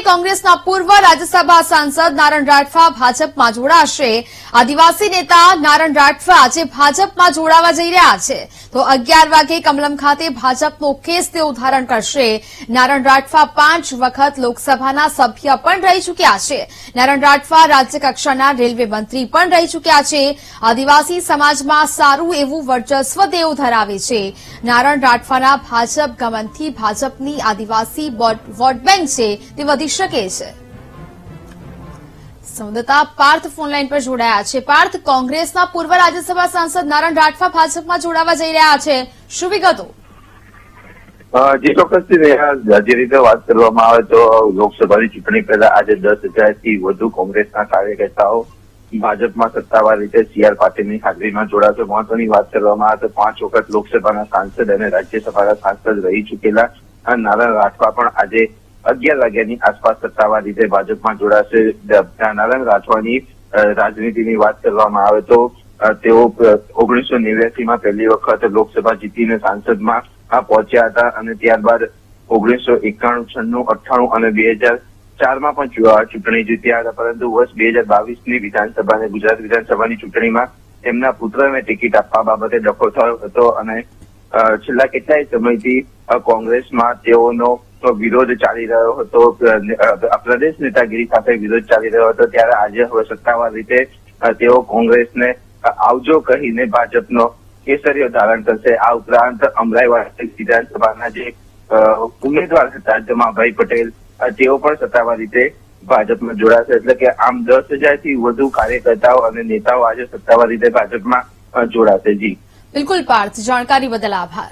કોંગ્રેસના પૂર્વ રાજ્યસભા સાંસદ નારણ રાઠવા ભાજપમાં જોડાશે। આદિવાસી નેતા નારણ રાઠવા આજે ભાજપમાં જોડાવા જઈ રહ્યા છે, તો 11 વાગે કમલમ ખાતે ભાજપનો કેસ તેઓ ધારણ કરશે। નારણ રાઠવા 5 વખત લોકસભાના સભ્ય પણ રહી ચૂક્યા છે। નારણ રાઠવા રાજ્ય કક્ષાના રેલવે મંત્રી પણ રહી ચૂક્યા છે। આદિવાસી સમાજમાં સારું એવું વર્ચસ્વ તેઓ ધરાવે છે। નારણ રાઠવાના ભાજપ ગમનથી ભાજપની આદિવાસી વોટ બેંક છે તે વધી શકે છે। સંવાદદાતા પાર્થ ફોનલાઈન પર જોડાયા છે। પાર્થ, કોંગ્રેસના પૂર્વ રાજ્યસભા સાંસદ નારણ રાઠવા ભાજપમાં જોડાવા જઈ રહ્યા છે, શું વિગતો? જે ચોક્કસથી જે રીતે વાત કરવામાં આવે તો લોકસભાની ચૂંટણી પહેલા આજે 10,000થી વધુ કોંગ્રેસના કાર્યકર્તાઓ ભાજપમાં સત્તાવાર રીતે CR પાટીલની હાજરીમાં જોડાશે। મહત્વની વાત કરવામાં આવે તો 5 વખત લોકસભાના સાંસદ અને રાજ્યસભાના સાંસદ રહી ચૂકેલા નારણ રાઠવા પણ આજે 11 વાગ્યાની આસપાસ સત્તાવાર રીતે ભાજપમાં જોડાશે। નારણ રાઠવાની રાજનીતિની વાત કરવામાં આવે તો તેઓ 1989માં પહેલી વખત લોકસભા જીતીને સાંસદમાં પહોંચ્યા હતા અને ત્યારબાદ 1991, 96, 98 અને 2004માં પણ ચૂંટણી જીત્યા હતા, પરંતુ વર્ષ 2022ની વિધાનસભા અને ગુજરાત વિધાનસભાની ચૂંટણીમાં તેમના પુત્રને ટિકિટ આપવા બાબતે ડખો થયો હતો અને છેલ્લા કેટલાય સમયથી કોંગ્રેસમાં તેઓનો વિરોધ ચાલી રહ્યો હતો, પ્રદેશ નેતાગીરી સાથે વિરોધ ચાલી રહ્યો હતો। ત્યારે આજે હવે સત્તાવાર રીતે તેઓ કોંગ્રેસને આવજો કહીને ભાજપનો કેસરીઓ ધારણ કરશે। આ ઉપરાંત અમરાઈવાડા વિધાનસભાના જે ઉમેદવાર હતા જમાભાઈ પટેલ, તેઓ પણ સત્તાવાર રીતે ભાજપમાં જોડાશે। એટલે કે આમ 10,000થી વધુ કાર્યકર્તાઓ અને નેતાઓ આજે સત્તાવાર રીતે ભાજપમાં જોડાશે। જી બિલકુલ પાર્થ, જાણકારી બદલ આભાર।